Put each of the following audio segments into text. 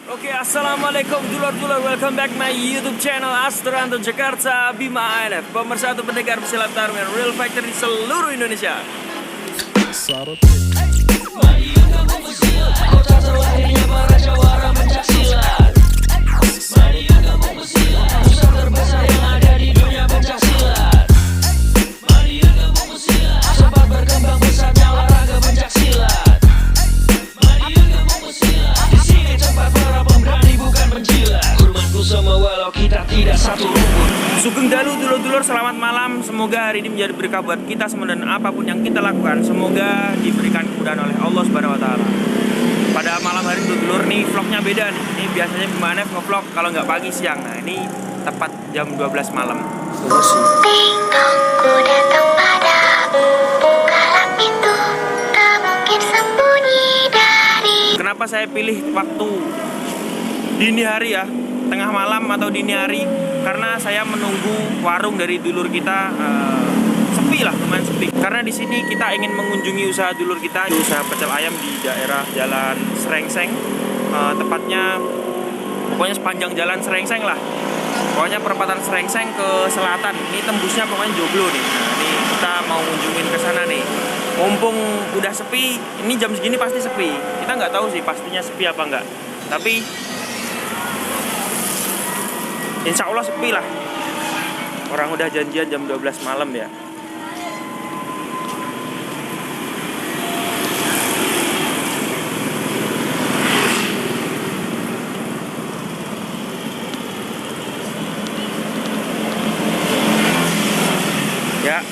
Oke, assalamualaikum dulur-dulur, welcome back my YouTube channel Astranto Jakarta Bima ANF, pemersatu pendengar pesilat tarung yang real fighter di seluruh Indonesia. Sugeng Dalu dulur-dulur, selamat malam. Semoga hari ini menjadi berkah buat kita semua dan apapun yang kita lakukan, semoga diberikan kemudahan oleh Allah Subhanahu wa taala. Pada malam hari dulur-dulur nih vlognya beda nih. Ini biasanya gimana nge-vlog kalau nggak pagi siang. Nah, ini tepat jam 12 malam. Tinggalku datang padamu, bukalah pintu, tak mungkin sembunyi dari. Kenapa saya pilih waktu dini hari ya, tengah malam atau dini hari? Karena saya menunggu warung dari dulur kita sepi lah, lumayan sepi. Karena di sini kita ingin mengunjungi usaha dulur kita, usaha pecel ayam di daerah Jalan Srengseng, tepatnya pokoknya sepanjang Jalan Srengseng lah. Pokoknya perempatan Srengseng ke selatan. Ini tembusnya pokoknya Joglo nih. Nah, ini kita mau ngunjungin ke sana nih. Mumpung udah sepi, ini jam segini pasti sepi. Kita nggak tahu sih pastinya sepi apa enggak. Tapi insya Allah sepi lah. Orang udah janjian jam 12 malam ya. Ya.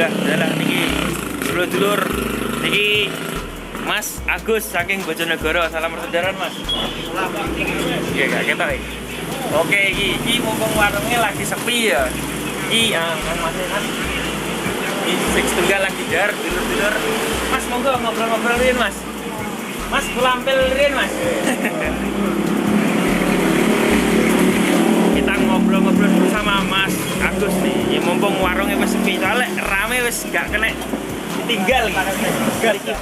Udah niki dulur-dulur niki Mas Agus saking Bojonegoro, salam persaudaraan Mas. Iya gak ketok iki. Oke, iki mumpung warungnya lagi sepi ya. Iki Mas kan. Iki sing tunggal lagi dar dulur-dulur. Mas monggo ngobrol-ngobrol riyen Mas. Mas kula ampil riyen Mas. Kita ngobrol-ngobrol bersama Mas Agus nih. Ya mumpung warungnya wis sepi, soalnya rame wis gak kena ditinggal iki.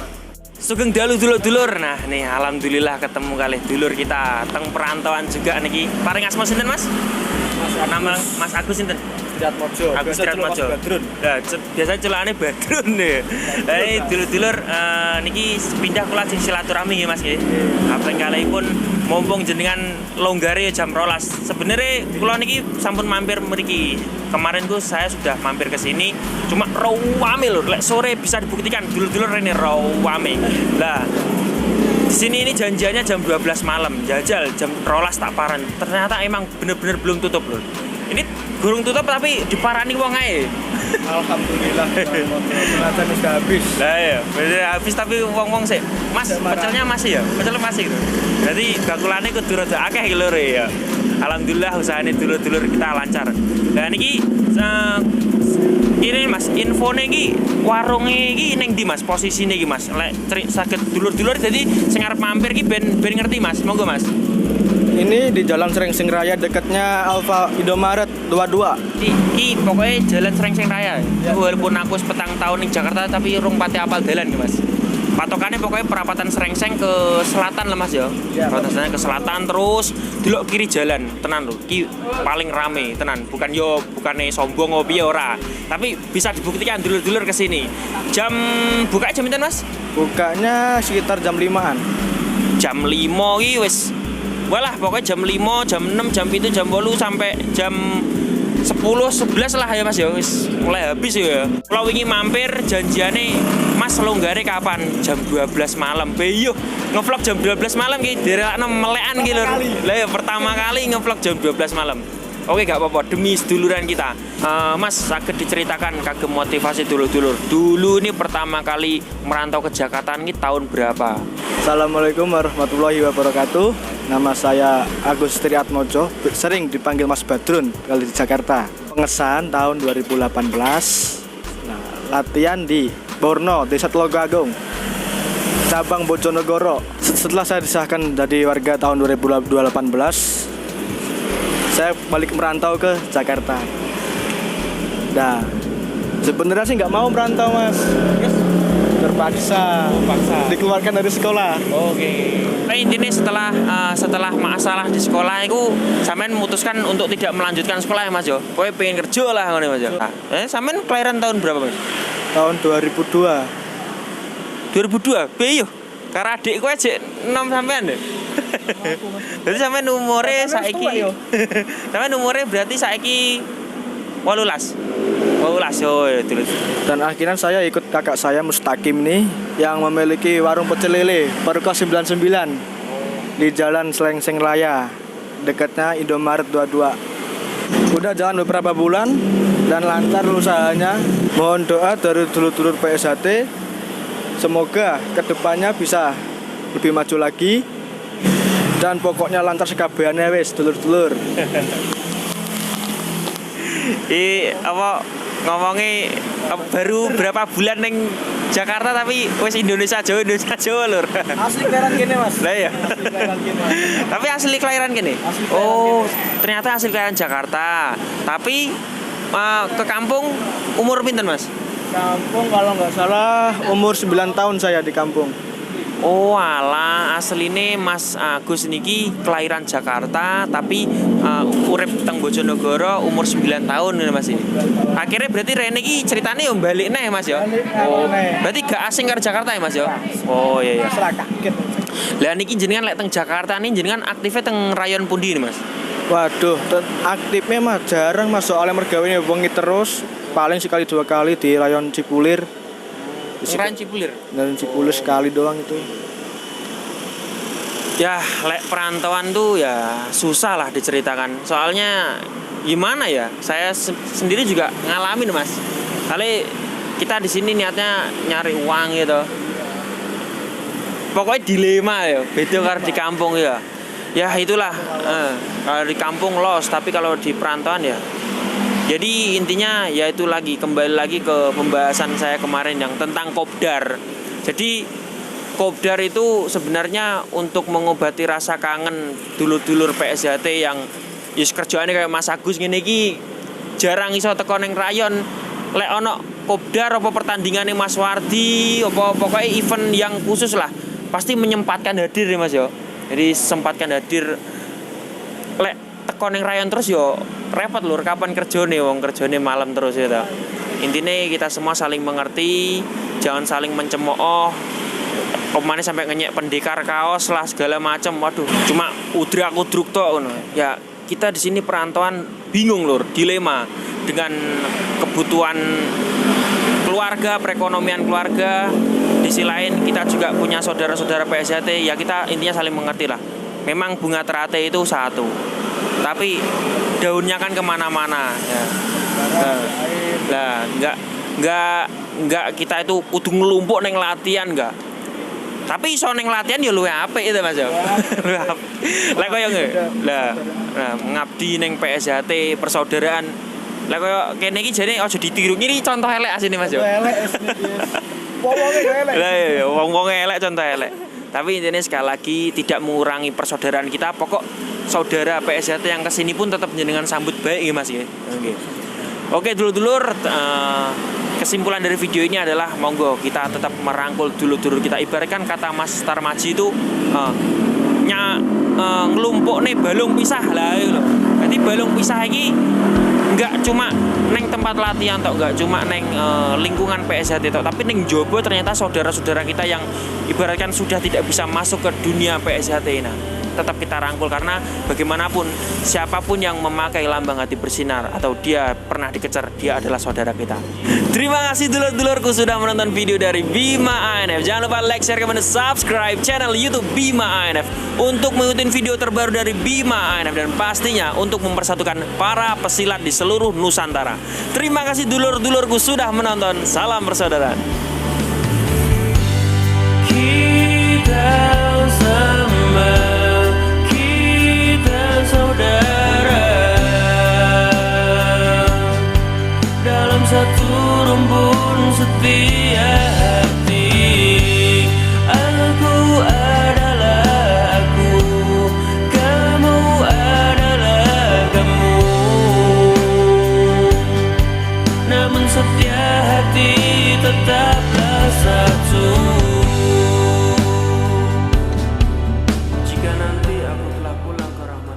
Sugeng Dalu dulur-dulur. Nah nih alhamdulillah ketemu kali dulur kita teng perantauan juga niki. Paring asma sinten Mas? Nama Mas Agus sinten? Triatmojo. Agus Triatmojo. Nah, biasa celokane Badrun nih. Hei dulur-dulur, niki pindah kula jeng silaturahmi nggih Mas nggih. Kaping kalihipun mumpung jenengan longgare jam 12. Sebenarnya kula niki sampun mampir mriki. Kemarin tuh saya sudah mampir ke sini, cuma rawame lho. Lek sore bisa dibuktikan dulur-dulur ini rawame. Lah, di sini ini janjiannya jam 12 malam, jajal jam 12 tak paran. Ternyata emang bener-bener belum tutup loh. Ini gurung tutup tapi diparani wong ae. Alhamdulillah. Ternyata sudah habis. Lah ya, bener habis tapi wong-wong sih. Mas, pecelnya masih ya? Pecelnya masih gitu. Jadi bakulane kudu rada akeh iki lho ya. Alhamdulillah usahane dulur-dulur kita lancar. Nah niki ini Mas, infone iki warunge iki ning ndi Mas? Posisine iki Mas. Lek saged dulur-dulur jadi sing arep mampir iki ben ngerti Mas. Monggo Mas. Ini di Jalan Srengseng Raya dekatnya Alfa Indomaret 22. Iki pokoknya Jalan Srengseng Raya. Ya. Walaupun aku petang tahun ning Jakarta tapi rung pati apal dalan iki Mas. Patokannya pokoknya perapatan Srengseng ke selatan lah Mas ya. Perapatan ke selatan terus delok kiri jalan tenan lho. Ki paling rame tenan. Bukannya sombong opo piye ora. Tapi bisa dibuktikan dulur-dulur ke sini. Jam buka jam pinten Mas? Bukanya sekitar jam 5-an. Jam 5 iki wis walah pokoknya jam 5, jam 6, jam 7, jam 8 sampai jam 10, 11 lah ya Mas ya, wis mulai habis ya. Kalau wingi mampir janjiane Mas longgare kapan? Jam 12 malam. Beyo ngevlog jam 12 malam ki derekno melekan ki lho. Lah ya pertama kali ngevlog jam 12 malam. Oke gak apa-apa demi seduluran kita. Mas saged diceritakan kagem motivasi dulur-dulur. Dulu ini pertama kali merantau ke Jakarta ini tahun berapa? Assalamualaikum warahmatullahi wabarakatuh. Nama saya Agus Triatmojo, sering dipanggil Mas Badrun kalau di Jakarta. Pengesahan tahun 2018. Nah, latihan di Borno, Desa Telogagung, cabang Bojonegoro. Setelah saya disahkan jadi warga tahun 2018, saya balik merantau ke Jakarta. Nah, sebenarnya sih nggak mau merantau Mas, Paksa. Dikeluarkan dari sekolah. Oke. Nah, intinya setelah masalah di sekolah itu sampean memutuskan untuk tidak melanjutkan sekolah ya Mas yo. Kowe pengen kerja lah ngono Mas yo. Sampean kelahiran tahun berapa Mas? Tahun 2002. 2002. Piye yo? Karo adik kowe jek enom sampean lho. Berarti sampean umure saiki. Sampean umure berarti saiki 18 yo terus. Dan akhirnya saya ikut kakak saya Mustaqim nih yang memiliki warung pecel lele Perkos 99 di Jalan Slengseng Raya dekatnya Indomaret 22. Udah jalan beberapa bulan dan lancar usahanya. Mohon doa dari dulur-dulur PSHT, semoga kedepannya bisa lebih maju lagi dan pokoknya lancar sekabehane wis dulur-dulur. Apa ngomongi baru berapa bulan neng Jakarta tapi wis Indonesia Jawa lur. Asli kelahiran kene Mas. Lah ya. Tapi asli kelahiran kene. Oh, ternyata asli kelahiran Jakarta. Tapi ke kampung umur pinten Mas? Kampung kalau nggak salah umur 9 tahun saya di kampung. Oh alah, asline Mas Agus niki kelahiran Jakarta tapi urip teng Bojonegoro umur 9 tahun nih Mas ini. Akhirnya berarti Rene iki ceritane yo balik neh Mas ya. Oh, berarti gak asing karo Jakarta ya Mas ya. Oh iya. Lah niki jenengan lek teng Jakarta nih jenengan aktifnya teng rayon pundi nih Mas? Waduh, aktifnya mah jarang Mas, soalnya mergawene wengi terus, paling sekali 2 kali di rayon Cipulir. Rayon Cipulir. Dan Cipulir sekali doang itu. Ya, lek perantauan tuh ya susah lah diceritakan. Soalnya gimana ya? Saya sendiri juga ngalamin Mas. Kali kita di sini niatnya nyari uang gitu. Pokoknya dilema ya, beda karo di kampung ya. Ya itulah. Kalau di kampung los, tapi kalau di perantauan ya. Jadi intinya yaitu kembali lagi ke pembahasan saya kemarin yang tentang kopdar. Jadi kopdar itu sebenarnya untuk mengobati rasa kangen dulur-dulur PSHT yang kerjaannya kayak Mas Agus ngene iki jarang iso teko ning rayon. Lek ono kopdar apa pertandingan Mas Wardi apa pokoknya event yang khusus lah pasti menyempatkan hadir ya Mas yo. Jadi sempatkan hadir. Lek teko ning rayon terus yo repot lur, kapan kerjane wong kerjane malam terus ya ta. Intine kita semua saling mengerti, jangan saling mencemooh. Omane sampai ngenyek pendekar kaos lah segala macam. Waduh, cuma udrak-udruk tok ngono. Ya, kita di sini perantauan bingung lur, dilema dengan kebutuhan keluarga, perekonomian keluarga. Di sisi lain kita juga punya saudara-saudara PSHT, ya kita intinya saling mengerti lah. Memang bunga teratai itu satu, tapi daunnya kan kemana-mana ya. Nah, enggak kita itu kudu ngelumpuk neng latihan enggak. Tapi iso neng latihan ya luwih apik itu Mas ya. Lah koyo lah ngabdi neng PSHT persaudaraan. Lah koyo kene iki jane aja ditiru. Ini contoh elek asine Mas ya. Elek wong-wonge elek. Lah ya wong-wonge elek contoh elek. Tapi intinya sekali lagi tidak mengurangi persaudaraan kita. Pokok saudara PSHT yang kesini pun tetap jenengan sambut baik ya Mas ya. Oke dulur-dulur, kesimpulan dari video ini adalah monggo kita tetap merangkul dulur-dulur kita. Ibaratkan kata Mas Tarmaji itu ngelumpuk nih balung pisah lah gitu. Jadi balung pisah ini enggak cuma neng tempat latihan tok, enggak cuma neng lingkungan PSHT tok, tapi neng jobo ternyata saudara-saudara kita yang ibaratkan sudah tidak bisa masuk ke dunia PSHT. Nah, tetap kita rangkul karena bagaimanapun siapapun yang memakai lambang hati bersinar atau dia pernah dikejar, dia adalah saudara kita. Terima kasih dulur-dulurku sudah menonton video dari Bima ANF. Jangan lupa like, share, comment, subscribe channel YouTube Bima ANF untuk mengikuti video terbaru dari Bima ANF dan pastinya untuk mempersatukan para pesilat di seluruh Nusantara. Terima kasih dulur-dulurku sudah menonton. Salam persaudaraan. Kita sembah, kita saudara dalam satu rumpun setia hati. Aku adalah aku, kamu adalah kamu. Namun setia hati tetaplah satu. aku telah pulang ke rahmat